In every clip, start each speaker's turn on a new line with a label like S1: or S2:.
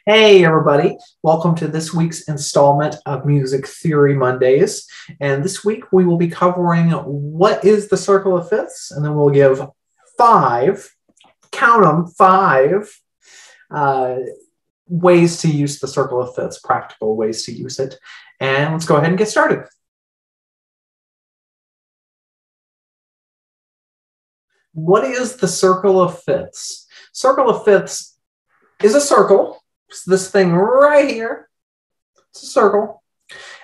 S1: Hey everybody, welcome to this week's installment of Music Theory Mondays. And this week we will be covering what is the circle of fifths, and then we'll give five, count them, five ways to use the circle of fifths, practical ways to use it. And let's go ahead and get started. What is the circle of fifths? Circle of fifths is a circle. It's this thing right here. It's a circle.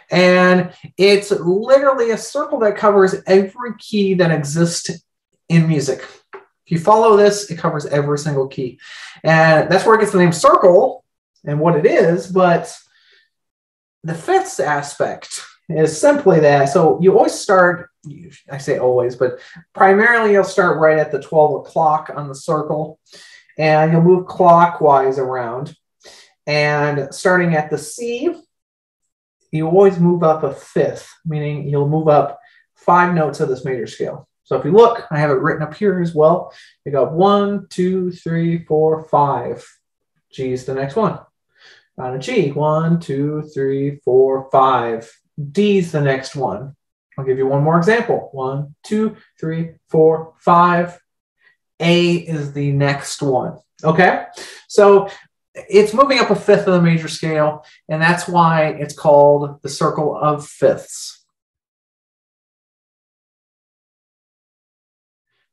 S1: And it's literally a circle that covers every key that exists in music. If you follow this, it covers every single key. And that's where it gets the name circle and what it is. But the fifths aspect is simply that. So you always start, I say always, but primarily you'll start right at the 12 o'clock on the circle. And you'll move clockwise around. And starting at the C, you always move up a fifth, meaning you'll move up 5 notes of this major scale. So if you look, I have it written up here as well. You got 1, 2, 3, 4, 5. G is the next one. On a G, 1, 2, 3, 4, 5. D is the next one. I'll give you one more example. 1, 2, 3, 4, 5. A is the next one. Okay, so it's moving up a fifth of the major scale, and that's why it's called the circle of fifths.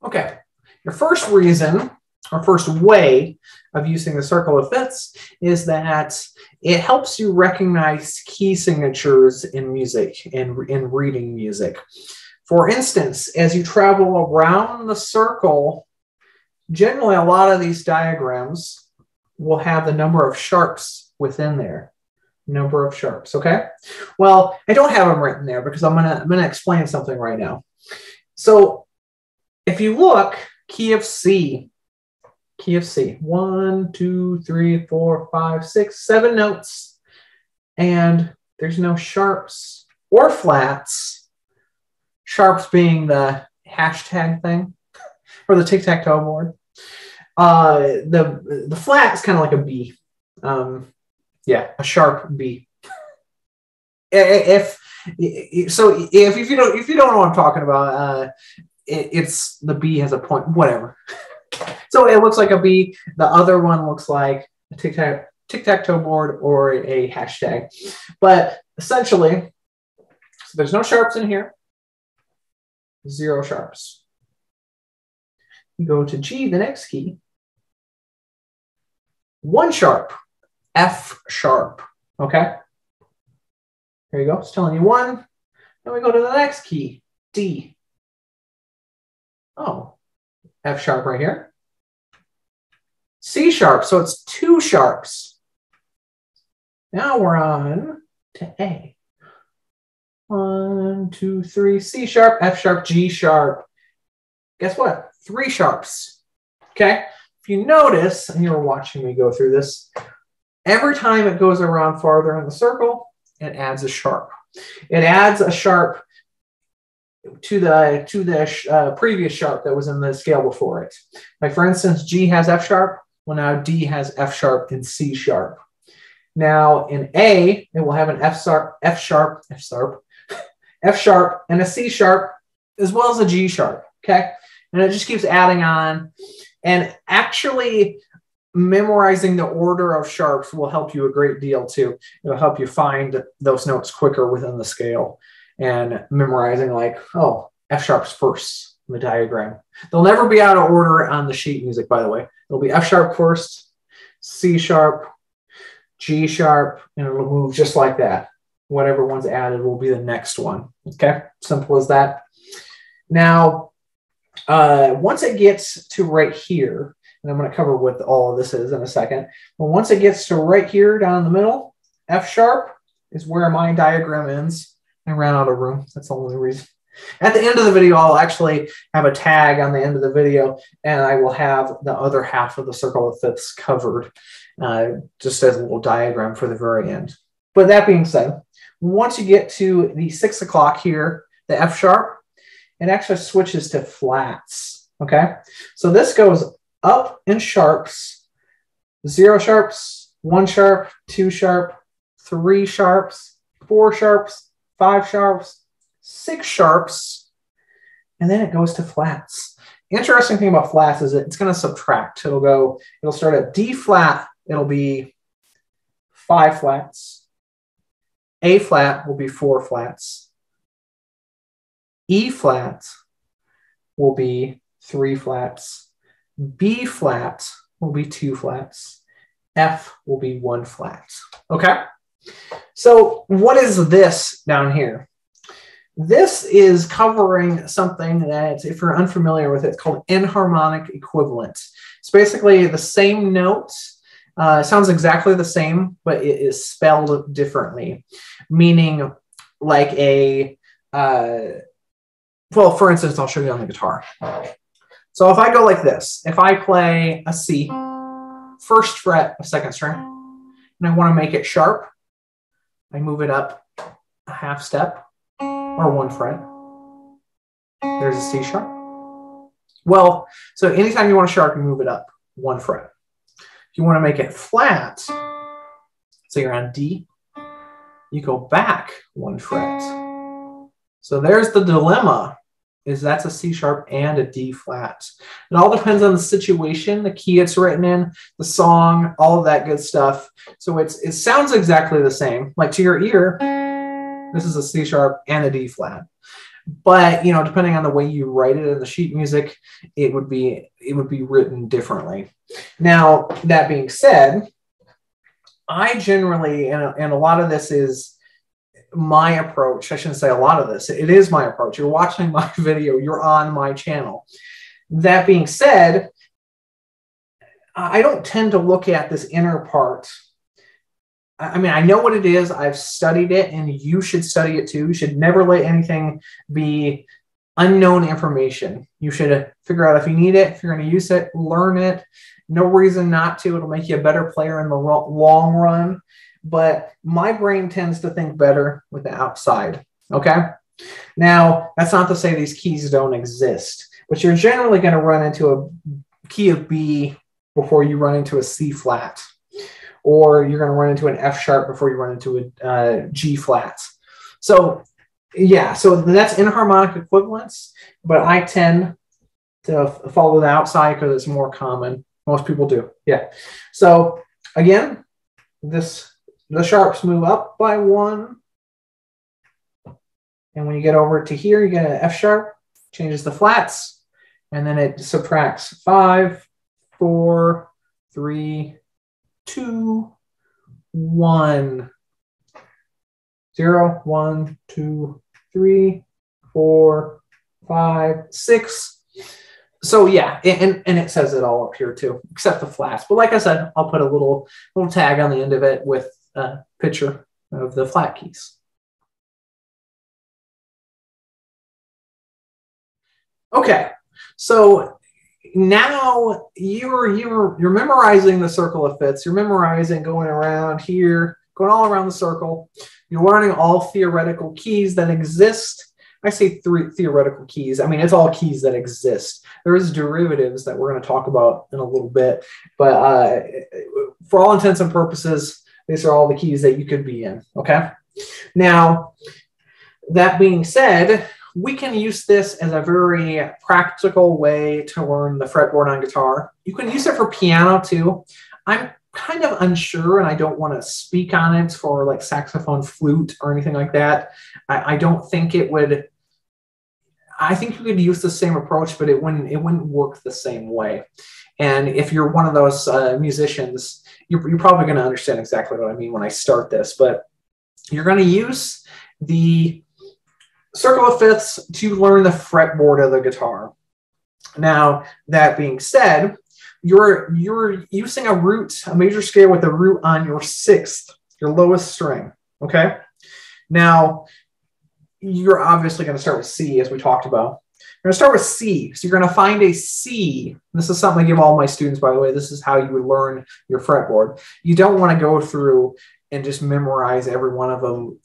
S1: Okay, your first reason, or first way of using the circle of fifths is that it helps you recognize key signatures in music, in reading music. For instance, as you travel around the circle, generally a lot of these diagrams will have the number of sharps within there. Number of sharps, okay? Well, I don't have them written there because I'm gonna explain something right now. So if you look, key of C, 1, 2, 3, 4, 5, 6, 7 notes, and there's no sharps or flats. Sharps being the hashtag thing, or the tic-tac-toe board. The flat is kind of like a B. Yeah, a sharp B. If you don't know what I'm talking about, it's the B has a point, whatever. So it looks like a B. The other one looks like a tic-tac-toe board or a hashtag. But essentially, so there's no sharps in here. 0 sharps. You go to G, the next key. 1 sharp, F sharp, okay? There you go, it's telling you 1. Then we go to the next key, D. Oh, F sharp right here. C sharp, so it's 2 sharps. Now we're on to A. 1, 2, 3, C sharp, F sharp, G sharp. Guess what? 3 sharps, okay? If you notice, and you were watching me go through this, every time it goes around farther in the circle, it adds a sharp. It adds a sharp to the previous sharp that was in the scale before it. Like for instance, G has F sharp. Well, now D has F sharp and C sharp. Now in A, it will have an F sharp, and a C sharp, as well as a G sharp. Okay, and it just keeps adding on. And actually memorizing the order of sharps will help you a great deal too. It'll help you find those notes quicker within the scale, and memorizing like, oh, F sharp's first in the diagram. They'll never be out of order on the sheet music, by the way. It'll be F sharp first, C sharp, G sharp, and it'll move just like that. Whatever one's added will be the next one. Okay, simple as that. Now, once it gets to right here, and I'm going to cover what all of this is in a second, but once it gets to right here down in the middle, F sharp is where my diagram ends. I ran out of room. That's the only reason. At the end of the video, I'll actually have a tag on the end of the video, and I will have the other half of the circle of fifths covered, just as a little diagram for the very end. But that being said, once you get to the 6 o'clock here, the F sharp, it actually switches to flats, okay? So this goes up in sharps, 0 sharps, 1 sharp, 2 sharp, 3 sharps, 4 sharps, 5 sharps, 6 sharps, and then it goes to flats. Interesting thing about flats is it's going to subtract. It'll start at D flat, it'll be 5 flats. A flat will be 4 flats. E flat will be 3 flats. B flat will be 2 flats. F will be 1 flat. Okay? So what is this down here? This is covering something that, if you're unfamiliar with it, it's called enharmonic equivalent. It's basically the same note. It sounds exactly the same, but it is spelled differently. Meaning like a, well, for instance, I'll show you on the guitar. So if I go like this, if I play a C, 1st fret of 2nd string, and I want to make it sharp, I move it up a half step or 1 fret. There's a C sharp. Well, so anytime you want to sharp, you move it up 1 fret. If you want to make it flat, so you're on D, you go back 1 fret. So there's the dilemma, is that's a C sharp and a D flat. It all depends on the situation, the key it's written in, the song, all of that good stuff. So it sounds exactly the same. Like to your ear, this is a C sharp and a D flat. But, you know, depending on the way you write it in the sheet music, it would be written differently. Now, that being said, I generally, and a lot of this is my approach. I shouldn't say a lot of this. It is my approach. You're watching my video. You're on my channel. That being said, I don't tend to look at this inner part. I mean, I know what it is. I've studied it, and you should study it too. You should never let anything be unknown information. You should figure out if you need it, if you're going to use it, learn it. No reason not to. It'll make you a better player in the long run. But my brain tends to think better with the outside. Okay? Now, that's not to say these keys don't exist, but you're generally going to run into a key of B before you run into a C flat. Or you're going to run into an F sharp before you run into a G flat. So, yeah, so that's enharmonic equivalence, but I tend to follow the outside because it's more common. Most people do, yeah. So, again, the sharps move up by 1. And when you get over to here, you get an F sharp, changes the flats, and then it subtracts 5, 4, 3, 2, 1, 0, 1, 2, 3, 4, 5, 6. So yeah, and it says it all up here too, except the flats. But like I said, I'll put a little tag on the end of it with a picture of the flat keys. Okay, so now you're memorizing the circle of fifths. You're memorizing going around here, going all around the circle. You're learning all theoretical keys that exist. I say 3 theoretical keys. I mean, it's all keys that exist. There is derivatives that we're going to talk about in a little bit, but for all intents and purposes, these are all the keys that you could be in. Okay. Now, that being said, we can use this as a very practical way to learn the fretboard on guitar. You can use it for piano too. I'm kind of unsure, and I don't want to speak on it for like saxophone, flute, or anything like that. I don't think it would. I think you could use the same approach, but it wouldn't work the same way. And if you're one of those musicians, you're probably going to understand exactly what I mean when I start this. But you're going to use the circle of fifths to learn the fretboard of the guitar. Now, that being said, you're using a root, a major scale with a root on your 6th, your lowest string, okay? Now, you're obviously going to start with C, as we talked about. You're going to start with C, so you're going to find a C. This is something I give all my students, by the way. This is how you would learn your fretboard. You don't want to go through and just memorize every one of them.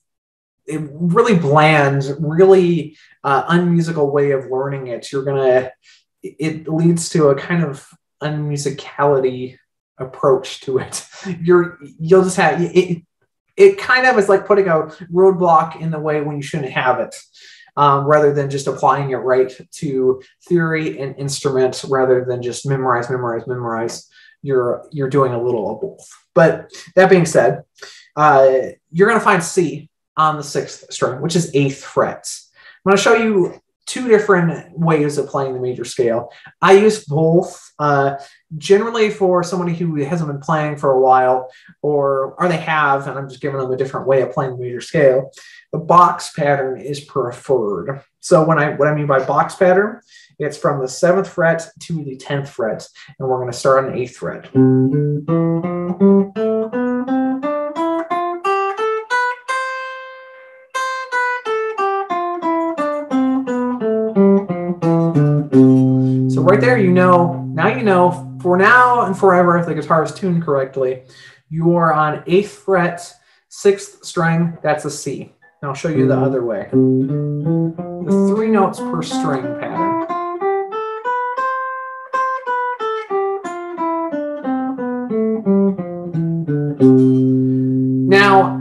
S1: It really bland, really unmusical way of learning it. It leads to a kind of unmusicality approach to it. You'll just have it. It kind of is like putting a roadblock in the way when you shouldn't have it, rather than just applying it right to theory and instruments, rather than just memorize. You're doing a little of both. But that being said, you're going to find C on the 6th string, which is 8th fret. I'm going to show you 2 different ways of playing the major scale. I use both. Generally for somebody who hasn't been playing for a while, or they have, and I'm just giving them a different way of playing the major scale, the box pattern is preferred. So what I mean by box pattern, it's from the 7th fret to the 10th fret, and we're going to start on the 8th fret. So right there, now you know, for now and forever, if the guitar is tuned correctly, you are on 8th fret, 6th string, that's a C. And I'll show you the other way. The 3 notes per string pattern. Now,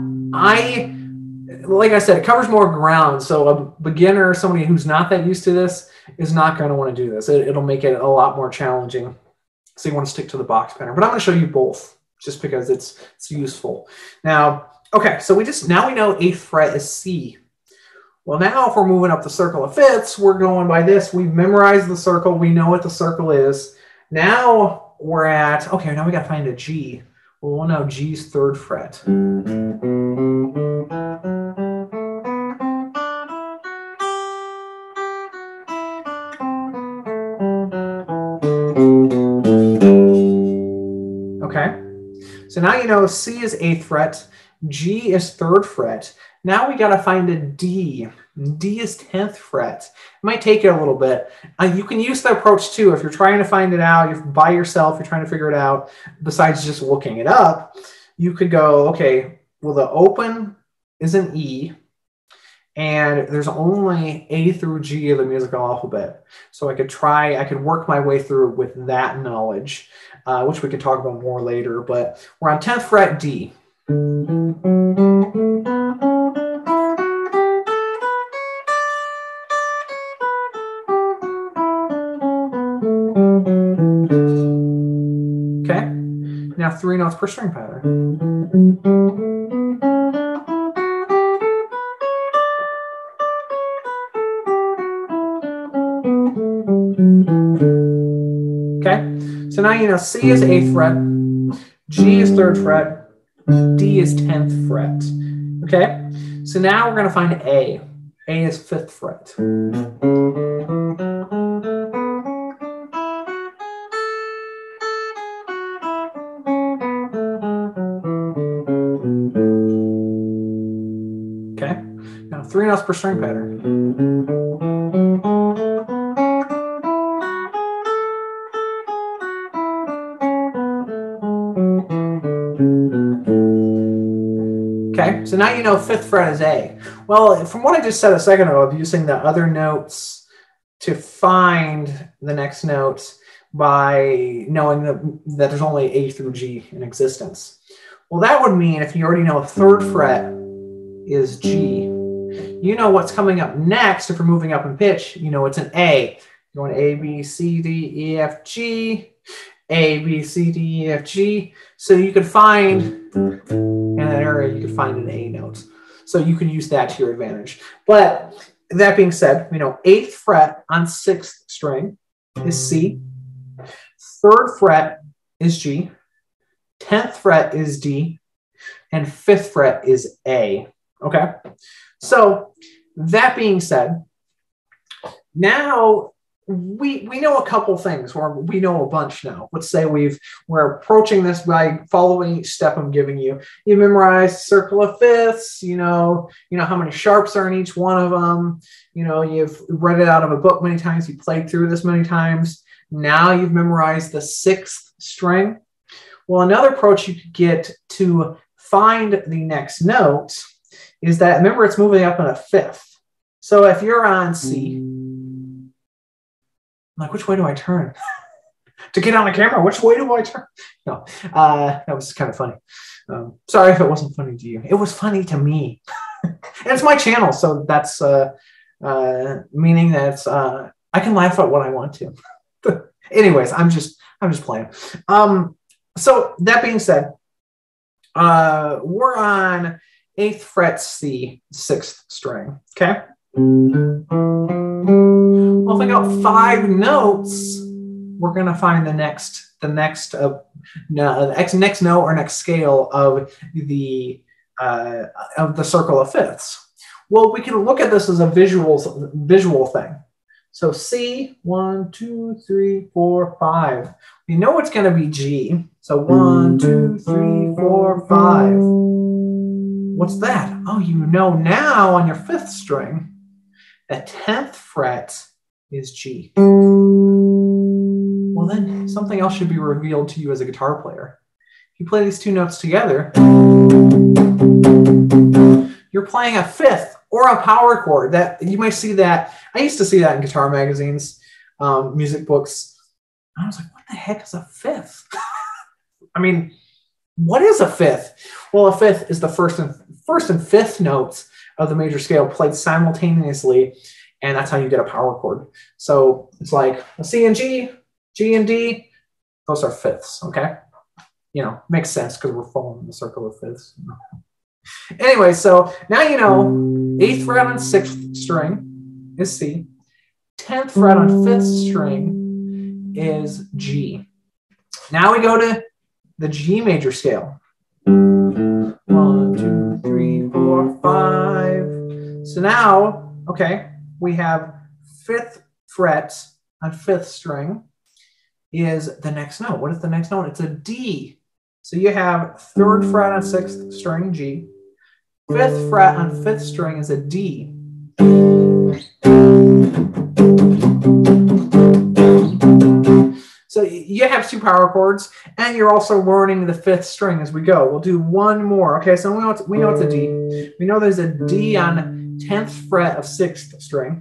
S1: like I said, it covers more ground, so a beginner, somebody who's not that used to this, is not going to want to do this. It'll make it a lot more challenging. So you want to stick to the box pattern. But I'm going to show you both, just because it's useful. Now, okay, so now we know 8th fret is C. Well, now if we're moving up the circle of fifths, we're going by this. We've memorized the circle. We know what the circle is. Now we're at, okay, now we got to find a G. Well, we'll know G's 3rd fret. Okay, so now you know C is 8th fret, G is 3rd fret. Now we got to find a D. D is 10th fret. It might take you a little bit. You can use the approach too. If you're trying to find it out, you're by yourself, you're trying to figure it out, besides just looking it up, you could go, okay, well, the open is an E, and there's only A through G of the musical alphabet. So I could work my way through with that knowledge, which we could talk about more later, but we're on 10th fret D. Okay, now 3 notes per string pattern. Okay, so now you know C is 8th fret, G is 3rd fret, D is 10th fret. Okay, so now we're going to find A. A is 5th fret. Okay, now 3 notes per string pattern. Okay, so now you know 5th fret is A. Well, from what I just said a second ago of using the other notes to find the next note by knowing that there's only A through G in existence. Well, that would mean if you already know 3rd fret is G, you know what's coming up next. If we're moving up in pitch, you know it's an A. You're going A, B, C, D, E, F, G, A, B, C, D, E, F, G. So you could find, in that area, you could find an A note. So you can use that to your advantage. But that being said, you know, 8th fret on 6th string is C. 3rd fret is G. 10th fret is D. And 5th fret is A. Okay? So that being said, now we know a couple things, or we know a bunch now. Let's say we're approaching this by following each step I'm giving you. You memorized circle of fifths, you know how many sharps are in each one of them. You know, you've read it out of a book many times, you played through this many times. Now you've memorized the 6th string. Well, another approach you could get to find the next note is that, remember, it's moving up in a 5th. So if you're on C, like, which way do I turn? to get on the camera. Which way do I turn? No, that was kind of funny. Sorry if it wasn't funny to you. It was funny to me. And it's my channel, so that's meaning that I can laugh at what I want to. Anyways, I'm just playing. So that being said, we're on 8th fret C, 6th string. Okay. Well, if I got 5 notes, we're gonna find the next note or next scale of the circle of fifths. Well, we can look at this as a visual thing. So C, 1, 2, 3, 4, 5. We know it's going to be G. So 1, 2, 3, 4, 5. What's that? Oh, you know now on your 5th string, the 10th fret is G. Well, then something else should be revealed to you as a guitar player. If you play these 2 notes together, you're playing a 5th or a power chord. That you might see that. I used to see that in guitar magazines, music books. I was like, what the heck is a 5th? I mean, what is a 5th? Well, a 5th is the first and 5th notes of the major scale played simultaneously, and that's how you get a power chord. So it's like a C and G, G and D, those are 5ths, okay? You know, makes sense because we're following the circle of 5ths. Anyway, so now you know 8th fret on 6th string is C. 10th fret on 5th string is G. Now we go to the G major scale. 1, 2, 3, 4, 5. So now, okay, we have 5th fret on 5th string is the next note. What is the next note? It's a D. So you have 3rd fret on 6th string, G. 5th fret on 5th string is a D. So you have 2 power chords, and you're also learning the 5th string as we go. We'll do one more. Okay, so we know it's a D. We know there's a D on 10th fret of 6th string.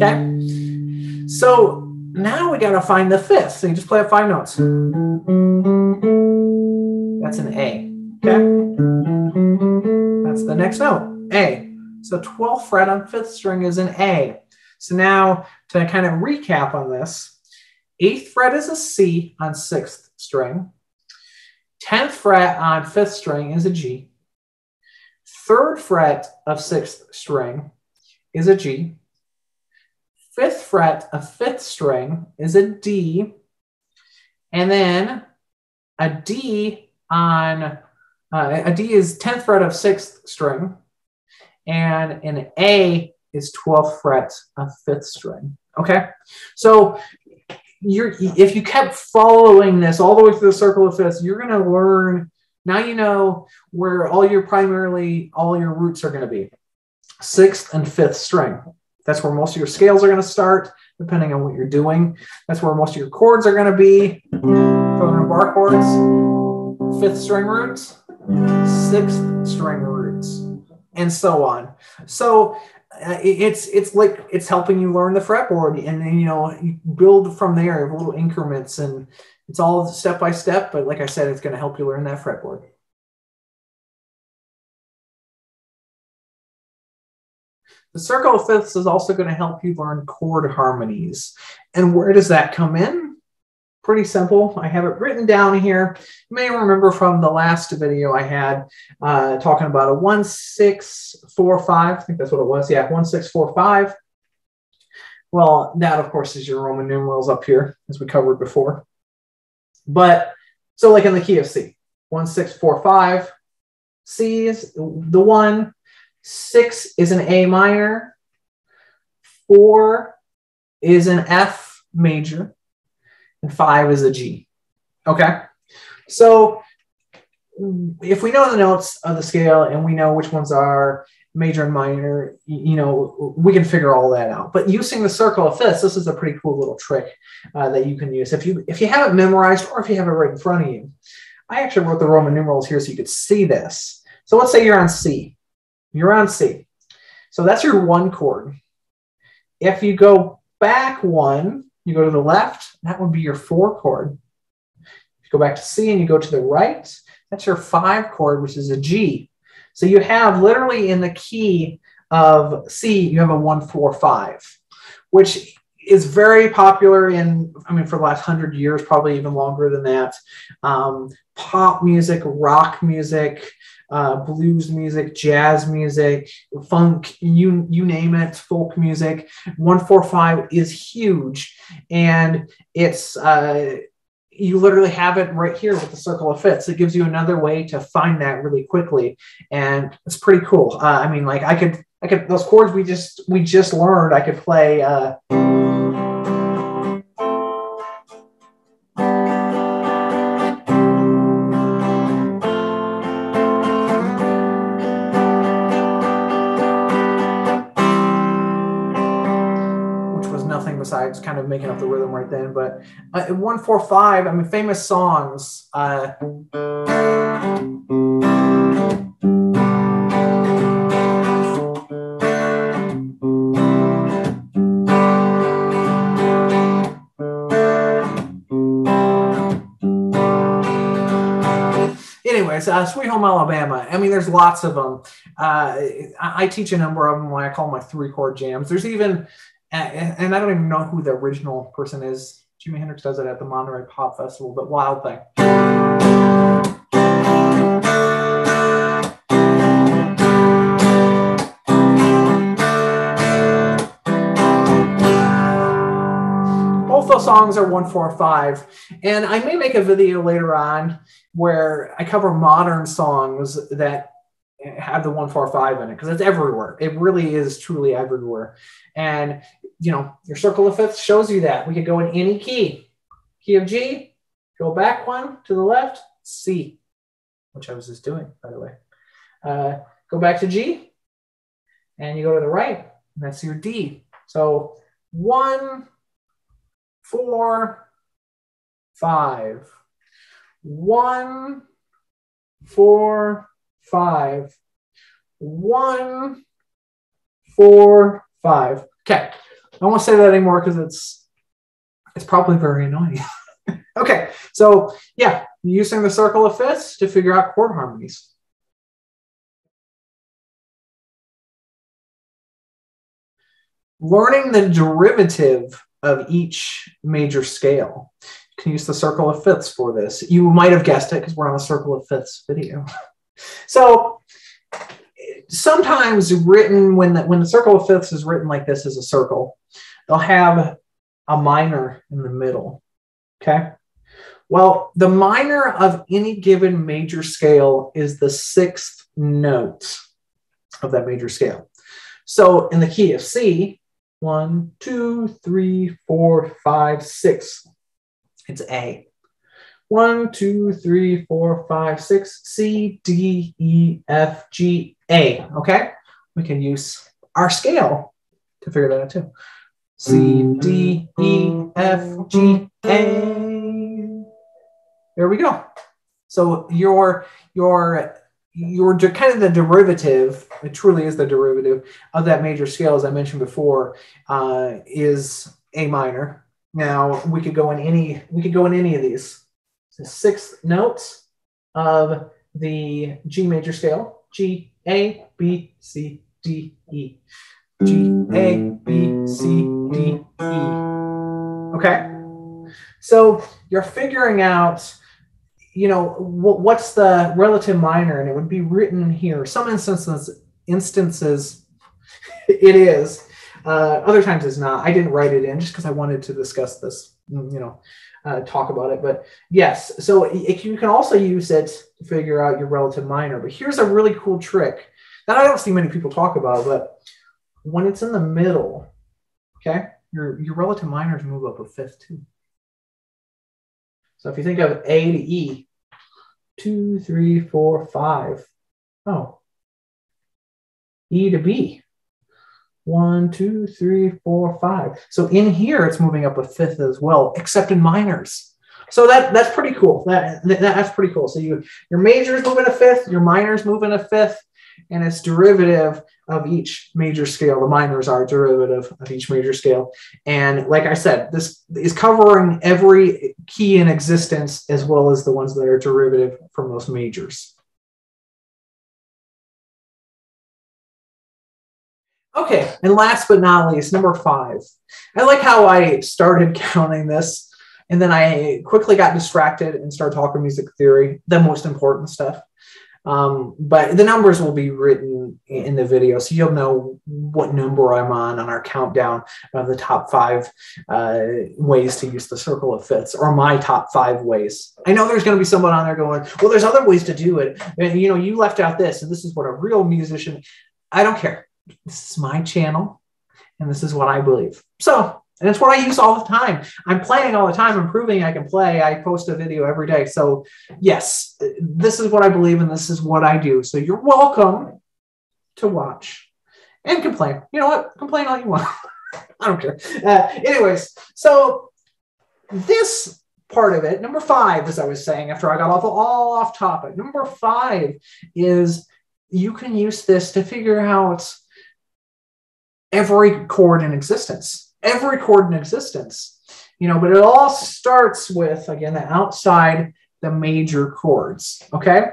S1: Okay. So now we got to find the 5th. So you just play 5 notes. That's an A. Okay. That's the next note, A. So 12th fret on 5th string is an A. So now to kind of recap on this, 8th fret is a C on 6th string. 10th fret on 5th string is a G. 3rd fret of 6th string is a G. 5th fret of 5th string is a D. And then a D on a D is 10th fret of 6th string, and an A is 12th fret of 5th string. Okay, so if you kept following this all the way through the circle of fifths, you're going to learn. Now you know where all your roots are going to be. 6th and 5th string. That's where most of your scales are going to start, depending on what you're doing. That's where most of your chords are going to be. For bar chords, 5th string roots, 6th string roots, and so on. So it's helping you learn the fretboard, and then you build from there, little increments, and it's all step by step. But like I said, it's going to help you learn that fretboard. The circle of fifths is also going to help you learn chord harmonies. And where does that come in? Pretty simple. I have it written down here. You may remember from the last video I had talking about a 1, 6, 4, 5. I think that's what it was. Yeah, 1, 6, 4, 5. Well, that of course is your Roman numerals up here, as we covered before. But so like in the key of C, 1, 6, 4, 5. C is the 1. 6 is an A minor, 4 is an F major, and 5 is a G. Okay, so if we know the notes of the scale and we know which ones are major and minor, we can figure all that out. But using the circle of fifths, this is a pretty cool little trick that you can use. If you have it memorized, or if you have it right in front of you. I actually wrote the Roman numerals here so you could see this. So let's say you're on C. You're on C. So that's your 1 chord. If you go back 1, you go to the left, that would be your 4 chord. If you go back to C and you go to the right, that's your 5 chord, which is a G. So you have literally in the key of C, you have a 1, 4, 5, which is very popular in, I mean, for the last 100 years, probably even longer than that. Pop music, rock music, blues music, jazz music, funk, you name it, folk music. 1-4-5 is huge, and it's you literally have it right here with the circle of fifths. It gives you another way to find that really quickly, and it's pretty cool. I mean, like I could those chords we just learned. I could play. Besides kind of making up the rhythm right then, but 1-4-5, I mean, famous songs. Anyways, Sweet Home Alabama. I mean, there's lots of them. I teach a number of them when I call my 3-chord jams. There's even and I don't even know who the original person is. Jimi Hendrix does it at the Monterey Pop Festival, but Wild Thing. Both those songs are 1-4-5, and I may make a video later on where I cover modern songs that have the 1-4-5 in it, because it's everywhere. It really is truly everywhere. And you know, your circle of fifths shows you that. We could go in any key. Key of G, go back 1 to the left, C, which I was just doing, by the way. Go back to G, and you go to the right, and that's your D. So 1, 4, 5. 1, 4, 5. 1, 4, 5. Okay. I won't say that anymore because it's probably very annoying. Okay, so yeah, using the circle of fifths to figure out chord harmonies. Learning the derivative of each major scale. You can use the circle of fifths for this. You might have guessed it because we're on a circle of fifths video. So sometimes written when the circle of fifths is written like this as a circle, they'll have a minor in the middle. Okay. Well, the minor of any given major scale is the 6th note of that major scale. So in the key of C, 1, 2, 3, 4, 5, 6, it's A. 1, 2, 3, 4, 5, 6, C, D, E, F, G, A. Okay? We can use our scale to figure that out too. C, D, E, F, G, A. There we go. So your kind of the derivative, it truly is the derivative of that major scale, as I mentioned before, is A minor. Now we could go in any of these. The 6th notes of the G major scale: G, A, B, C, D, E. G, A, B, C, D, E. Okay? So you're figuring out, you know, what's the relative minor, and it would be written here. Some instances it is. Other times it's not. I didn't write it in just because I wanted to discuss this, you know, talk about it. But yes, so you can also use it to figure out your relative minor. But here's a really cool trick that I don't see many people talk about, but when it's in the middle, okay, your relative minors move up a fifth too. So if you think of A to E, 2, 3, 4, 5. Oh, E to B, 1, 2, 3, 4, 5. So in here, it's moving up a fifth as well, except in minors. So that's pretty cool. That's pretty cool. So your majors move in a fifth, your minors move in a fifth. and it's derivative of each major scale. The minors are derivative of each major scale. And like I said, this is covering every key in existence as well as the ones that are derivative from those majors. Okay, and last but not least, number 5. I like how I started counting this, and then I quickly got distracted and started talking music theory, the most important stuff. But the numbers will be written in the video, so you'll know what number I'm on our countdown of the top 5 ways to use the circle of fifths, or my top 5 ways. I know there's going to be someone on there going, well, there's other ways to do it. And, you know, you left out this, and this is what a real musician, I don't care. This is my channel, and this is what I believe. So, and it's what I use all the time. I'm playing all the time. I'm proving I can play. I post a video every day. So yes, this is what I believe, and this is what I do. So you're welcome to watch and complain. You know what? Complain all you want. I don't care. Anyways, so this part of it, number 5, as I was saying, after I got all off topic, number 5 is you can use this to figure out every chord in existence. Every chord in existence, you know, but it all starts with, again, the major chords, okay?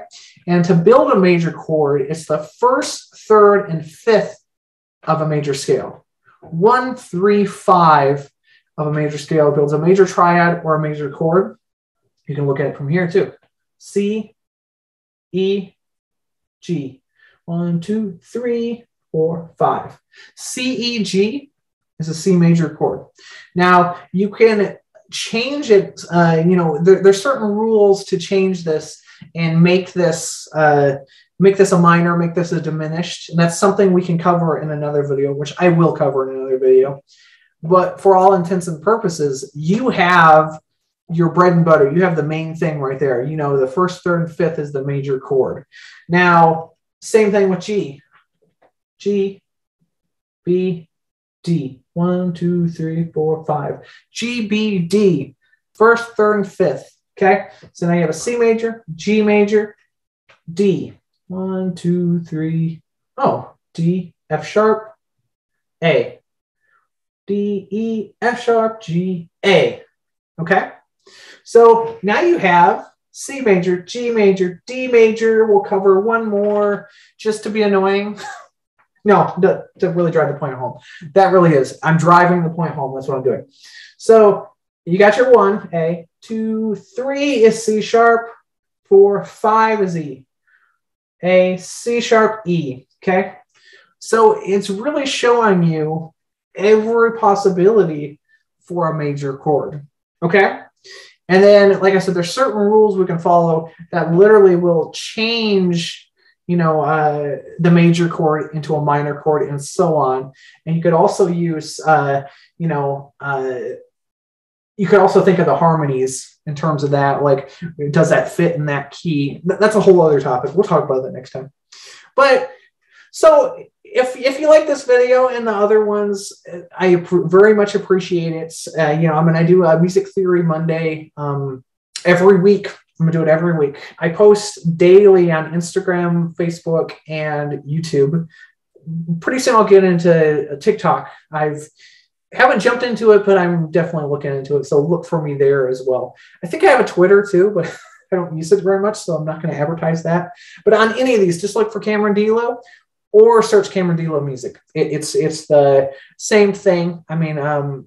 S1: And to build a major chord, it's the 1st, 3rd, and 5th of a major scale. 1, 3, 5 of a major scale builds a major triad or a major chord. You can look at it from here too. C, E, G. 1, 2, 3, 4, 5. C, E, G is a C major chord. Now, you can change it, you know, there's certain rules to change this and make this a minor, make this a diminished, and that's something we can cover in another video, which I will cover in another video. But for all intents and purposes, you have your bread and butter. You have the main thing right there. You know, the 1st, 3rd, and 5th is the major chord. Now, same thing with G. G, B, D. 1, 2, 3, 4, 5. G, B, D. 1st, 3rd, and 5th. Okay. So now you have a C major, G major, D. 1, 2, 3. Oh, D, F sharp, A. D, E, F sharp, G, A. Okay. So now you have C major, G major, D major. We'll cover one more just to be annoying. No, to really drive the point home. That really is. I'm driving the point home. That's what I'm doing. So you got your 1, A. 2, 3 is C sharp. 4, 5 is E. A, C sharp, E. Okay? So it's really showing you every possibility for a major chord. Okay? And then, like I said, there's certain rules we can follow that literally will change, you know, the major chord into a minor chord and so on. And you could also use, you know, you could also think of the harmonies in terms of that. Like, does that fit in that key? That's a whole other topic. We'll talk about that next time. But so if you like this video and the other ones, I very much appreciate it. You know, I'm going to do a Music Theory Monday every week. I'm going to do it every week. I post daily on Instagram, Facebook, and YouTube. Pretty soon I'll get into TikTok. Haven't jumped into it, but I'm definitely looking into it. So look for me there as well. I think I have a Twitter too, but I don't use it very much, so I'm not going to advertise that. But on any of these, just look for Cameron Delo or search Cameron Delo Music. It's the same thing. I mean,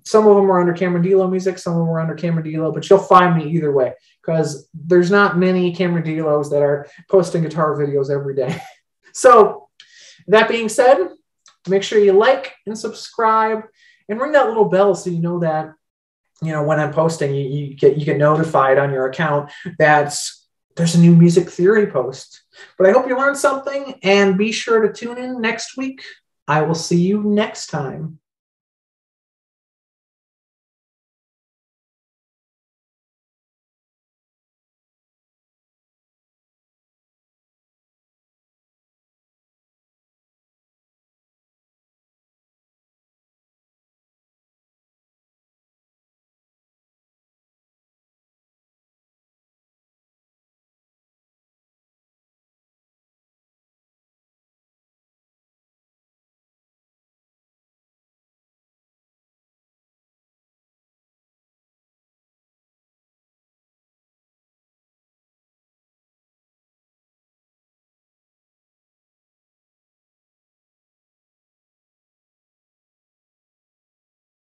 S1: some of them are under Cameron Delo Music, some of them are under Cameron Delo, but you'll find me either way because there's not many Cameron Delos that are posting guitar videos every day. So that being said, make sure you like and subscribe and ring that little bell so you know that, you know, when I'm posting, you get notified on your account that there's a new music theory post. But I hope you learned something, and be sure to tune in next week. I will see you next time.